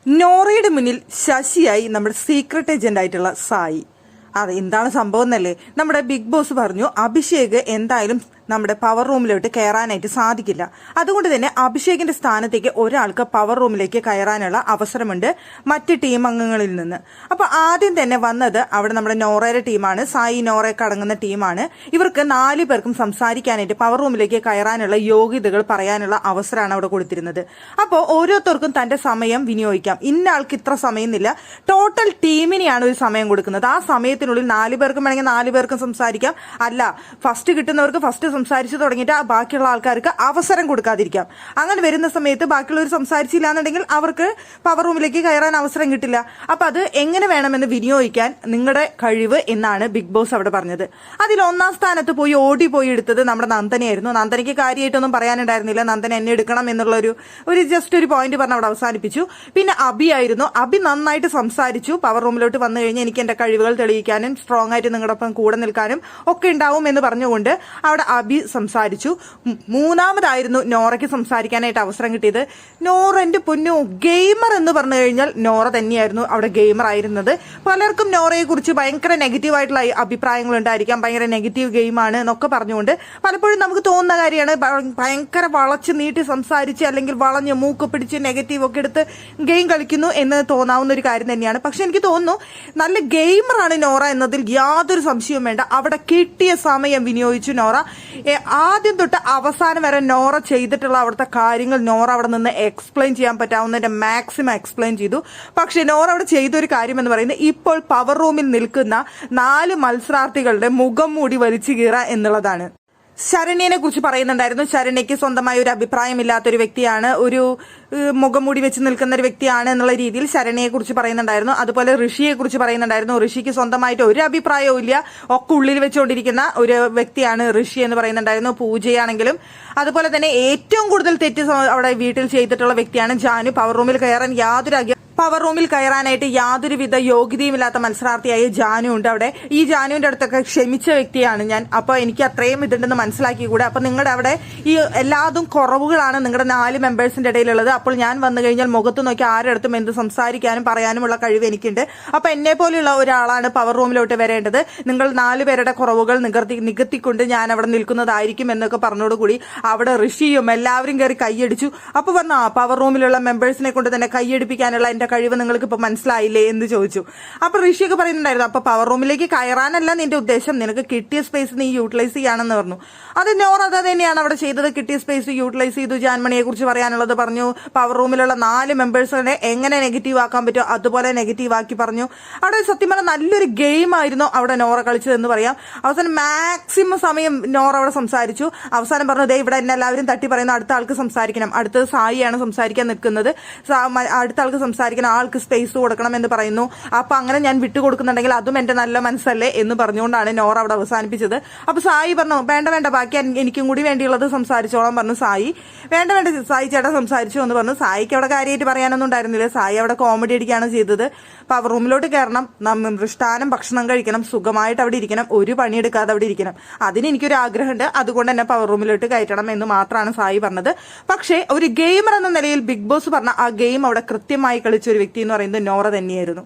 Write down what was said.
നോറയുടെ മുന്നിൽ ശശിയായി നമ്മുടെ secret agent ആയിട്ടുള്ള സായി. അതെ, എന്താണ് സംഭവം എന്നല്ലേ, നമ്മുടെ ബിഗ് ബോസ് പറഞ്ഞു അഭിഷേക് എന്തായാലും നമ്മുടെ പവർ റൂമിലോട്ട് കയറാനായിട്ട് സാധിക്കില്ല. അതുകൊണ്ട് തന്നെ അഭിഷേകിന്റെ സ്ഥാനത്തേക്ക് ഒരാൾക്ക് പവർ റൂമിലേക്ക് കയറാനുള്ള അവസരമുണ്ട് മറ്റ് ടീം അംഗങ്ങളിൽ നിന്ന്. അപ്പൊ ആദ്യം തന്നെ വന്നത് അവിടെ നമ്മുടെ നോറയുടെ ടീമാണ്. സായി നോറയൊക്കെ അടങ്ങുന്ന ടീമാണ്. ഇവർക്ക് 4 പേർക്കും സംസാരിക്കാനായിട്ട് പവർ റൂമിലേക്ക് കയറാനുള്ള യോഗ്യതകൾ പറയാനുള്ള അവസരമാണ് അവിടെ കൊടുത്തിരുന്നത്. അപ്പോൾ ഓരോരുത്തർക്കും തന്റെ സമയം വിനിയോഗിക്കാം. ഇന്ന ആൾക്ക് ഇത്ര സമയം എന്നില്ല, ടോട്ടൽ ടീമിനെയാണ് ഒരു സമയം കൊടുക്കുന്നത്. ആ സമയത്തിനുള്ളിൽ 4 പേർക്കും വേണമെങ്കിൽ 4 പേർക്കും സംസാരിക്കാം. അല്ല, ഫസ്റ്റ് കിട്ടുന്നവർക്ക് ഫസ്റ്റ് സംസാരിച്ചു തുടങ്ങിയിട്ട് ബാക്കിയുള്ള ആൾക്കാർക്ക് അവസരം കൊടുക്കാതിരിക്കാം. അങ്ങനെ വരുന്ന സമയത്ത് ബാക്കിയുള്ളവർ സംസാരിച്ചില്ല എന്നുണ്ടെങ്കിൽ അവർക്ക് പവർ റൂമിലേക്ക് കയറാൻ അവസരം കിട്ടില്ല. അപ്പൊ അത് എങ്ങനെ വേണമെന്ന് വിനിയോഗിക്കാൻ നിങ്ങളുടെ കഴിവ് എന്നാണ് ബിഗ് ബോസ് അവിടെ പറഞ്ഞത്. അതിൽ 1ാം സ്ഥാനത്ത് ഓടി എടുത്തത് നമ്മുടെ നന്ദനയായിരുന്നു. നന്ദനയ്ക്ക് കാര്യമായിട്ടൊന്നും പറയാനുണ്ടായിരുന്നില്ല. നന്ദന എന്നെ എടുക്കണം എന്നുള്ള ഒരു ജസ്റ്റ് ഒരു പോയിന്റ് പറഞ്ഞ് അവിടെ അവസാനിപ്പിച്ചു. പിന്നെ അബി ആയിരുന്നു. അബി നന്നായിട്ട് സംസാരിച്ചു. പവർ റൂമിലോട്ട് വന്നു കഴിഞ്ഞാൽ എനിക്ക് എന്റെ കഴിവുകൾ തെളിയിക്കാനും സ്ട്രോങ് ആയിട്ട് നിങ്ങളുടെ ഒപ്പം കൂടെ നിൽക്കാനും ഒക്കെ ഉണ്ടാവും എന്ന് പറഞ്ഞുകൊണ്ട് അവിടെ അബി സംസാരിച്ചു. 3ാമതായിരുന്നു നോറയ്ക്ക് സംസാരിക്കാനായിട്ട് അവസരം കിട്ടിയത്. നോറ എന്റെ പൊന്നു ഗെയിമർ എന്ന് പറഞ്ഞു കഴിഞ്ഞാൽ നോറ തന്നെയായിരുന്നു അവിടെ ഗെയിമർ ആയിരുന്നത്. പലർക്കും നോറയെ കുറിച്ച് ഭയങ്കര നെഗറ്റീവായിട്ടുള്ള അഭിപ്രായങ്ങൾ ഉണ്ടായിരിക്കാം. ഭയങ്കര നെഗറ്റീവ് ഗെയിമാണ് എന്നൊക്കെ പറഞ്ഞുകൊണ്ട് പലപ്പോഴും നമുക്ക് തോന്നുന്ന കാര്യമാണ്. ഭയങ്കര വളച്ച് നീട്ടി സംസാരിച്ച് അല്ലെങ്കിൽ വളഞ്ഞ് മൂക്ക് പിടിച്ച് നെഗറ്റീവ് ഒക്കെ എടുത്ത് ഗെയിം കളിക്കുന്നു എന്ന് തോന്നാവുന്ന ഒരു കാര്യം തന്നെയാണ്. പക്ഷെ എനിക്ക് തോന്നുന്നു നല്ല ഗെയിമറാണ് നോറ എന്നതിൽ യാതൊരു സംശയവും വേണ്ട. അവിടെ കിട്ടിയ സമയം വിനിയോഗിച്ചു നോറ. ആദ്യം തൊട്ട് അവസാനം വരെ നോറ ചെയ്തിട്ടുള്ള അവിടുത്തെ കാര്യങ്ങൾ നോറ അവിടെ നിന്ന് എക്സ്പ്ലെയിൻ ചെയ്യാൻ പറ്റാവുന്നതിന്റെ മാക്സിമം എക്സ്പ്ലെയിൻ ചെയ്തു. പക്ഷെ നോറ അവിടെ ചെയ്തൊരു കാര്യം എന്ന് പറയുന്നത് ഇപ്പോൾ പവർ റൂമിൽ നിൽക്കുന്ന 4 മത്സരാർത്ഥികളുടെ മുഖം മൂടി വലിച്ചു കീറുക എന്നുള്ളതാണ്. ശരണ്യനെ കുറിച്ച് പറയുന്നുണ്ടായിരുന്നു. ശരണ്യക്ക് സ്വന്തമായ ഒരു അഭിപ്രായമില്ലാത്തൊരു വ്യക്തിയാണ്, ഒരു മുഖം മൂടി വെച്ച് നിൽക്കുന്ന ഒരു വ്യക്തിയാണ് എന്നുള്ള രീതിയിൽ ശരണ്യയെ കുറിച്ച് പറയുന്നുണ്ടായിരുന്നു. അതുപോലെ ഋഷിയെ കുറിച്ച് പറയുന്നുണ്ടായിരുന്നു. ഋഷിക്ക് സ്വന്തമായിട്ട് ഒരു അഭിപ്രായവും ഇല്ല, ഒക്കെ ഉള്ളിൽ വെച്ചുകൊണ്ടിരിക്കുന്ന ഒരു വ്യക്തിയാണ് ഋഷി എന്ന് പറയുന്നുണ്ടായിരുന്നു. പൂജയാണെങ്കിലും അതുപോലെ തന്നെ ഏറ്റവും കൂടുതൽ തെറ്റ് അവിടെ വീട്ടിൽ ചെയ്തിട്ടുള്ള വ്യക്തിയാണ് ജാനു. പവർ റൂമിൽ കയറാനായിട്ട് യാതൊരുവിധ യോഗ്യതയുമില്ലാത്ത മത്സരാർത്ഥിയായ ജാനു ഉണ്ട് അവിടെ. ഈ ജാനുവിന്റെ അടുത്തൊക്കെ ക്ഷമിച്ച വ്യക്തിയാണ് ഞാൻ. അപ്പൊ എനിക്ക് അത്രയും ഇതുണ്ടെന്ന് മനസ്സിലാക്കി കൂടെ. അപ്പൊ നിങ്ങളുടെ അവിടെ ഈ എല്ലാതും കുറവുകളാണ് നിങ്ങളുടെ 4 മെമ്പേഴ്സിന്റെ ഇടയിലുള്ളത്. അപ്പോൾ ഞാൻ വന്നു കഴിഞ്ഞാൽ മുഖത്ത് നോക്കി ആരടുത്തും എന്ത് സംസാരിക്കാനും പറയാനുമുള്ള കഴിവ് എനിക്കുണ്ട്. അപ്പൊ എന്നെ പോലെയുള്ള ഒരാളാണ് പവർ റൂമിലോട്ട് വരേണ്ടത്. നിങ്ങൾ 4 പേരുടെ കുറവുകൾ നികത്തിക്കൊണ്ട് ഞാൻ അവിടെ നിൽക്കുന്നതായിരിക്കും എന്നൊക്കെ പറഞ്ഞോടുകൂടി അവിടെ ഋഷിയും എല്ലാവരും കയറി കൈയടിച്ചു. അപ്പൊ പറഞ്ഞു പവർ റൂമിലുള്ള മെമ്പേഴ്സിനെ കൊണ്ട് തന്നെ കൈയടിപ്പിക്കാനുള്ള എന്റെ കഴിവ് നിങ്ങൾക്ക് ഇപ്പൊ മനസ്സിലായില്ലേ എന്ന് ചോദിച്ചു. അപ്പൊ ഋഷിയൊക്കെ പറയുന്നുണ്ടായിരുന്നു അപ്പൊ പവർ റൂമിലേക്ക് കയറാനല്ല നിന്റെ ഉദ്ദേശം, നിനക്ക് കിട്ടിയ സ്പേസ് നീ യൂട്ടിലൈസ് ചെയ്യാണെന്ന് പറഞ്ഞു. അത് നോറ അത് തന്നെയാണ് അവിടെ ചെയ്തത്. കിട്ടിയ സ്പേസ് യൂട്ടിലൈസ് ചെയ്തു. ജാൻമണിയെ കുറിച്ച് പറയാനുള്ളത് പറഞ്ഞു. പവർ റൂമിലുള്ള 4 മെമ്പേഴ്സിനെ എങ്ങനെ നെഗറ്റീവ് ആക്കാൻ പറ്റുമോ അതുപോലെ നെഗറ്റീവ് ആക്കി പറഞ്ഞു. അവിടെ സത്യം പറഞ്ഞാൽ നല്ലൊരു ഗെയിം ആയിരുന്നു അവിടെ നോറ കളിച്ചതെന്ന് പറയാം. അവസാനം മാക്സിമം സമയം നോറ അവിടെ സംസാരിച്ചു. അവസാനം പറഞ്ഞു ദേ ഇവിടെ എന്നെ എല്ലാവരും തട്ടി പറയുന്നു അടുത്ത ആൾക്ക് സംസാരിക്കണം, അടുത്തത് സായിയാണ് സംസാരിക്കാൻ നിൽക്കുന്നത്, അടുത്ത ആൾക്ക് സംസാരിക്കണം, ആൾക്ക് സ്പേസ് കൊടുക്കണം എന്ന് പറയുന്നു. അപ്പൊ അങ്ങനെ ഞാൻ വിട്ടുകൊടുക്കുന്നുണ്ടെങ്കിൽ അതും എന്റെ നല്ല മനസ്സല്ലേ എന്ന് പറഞ്ഞുകൊണ്ടാണ് നോറ അവിടെ അവസാനിപ്പിച്ചത്. അപ്പൊ സായി പറഞ്ഞു വേണ്ട ബാക്കി എനിക്കും കൂടി വേണ്ടിയുള്ളത് സംസാരിച്ചോളാം പറഞ്ഞു സായി. വേണ്ട സായി ചേട്ടാ സംസാരിച്ചു എന്ന് പറഞ്ഞു. സായിക്ക് അവിടെ കാര്യമായിട്ട് പറയാനൊന്നും ഉണ്ടായിരുന്നില്ല. സായി അവിടെ കോമഡി അടിക്കുകയാണ് ചെയ്തത്. പവർ റൂമിലോട്ട് കയറണം, മൃഷ്ടാനം ഭക്ഷണം കഴിക്കണം, സുഖമായിട്ട് അവിടെ ഇരിക്കണം, ഒരു പണിയെടുക്കാതെ അവിടെ ഇരിക്കണം, അതിന് എനിക്കൊരു ആഗ്രഹമുണ്ട്, അതുകൊണ്ട് തന്നെ പവർ റൂമിലോട്ട് കയറ്റണം എന്ന് മാത്രമാണ് സായി പറഞ്ഞത്. പക്ഷേ ഒരു ഗെയിമർ എന്ന നിലയിൽ ബിഗ് ബോസ് പറഞ്ഞ ആ ഗെയിം അവിടെ കൃത്യമായി കളിച്ച ഒരു വ്യക്തി എന്ന് പറയുന്നത് നോറ തന്നെയായിരുന്നു.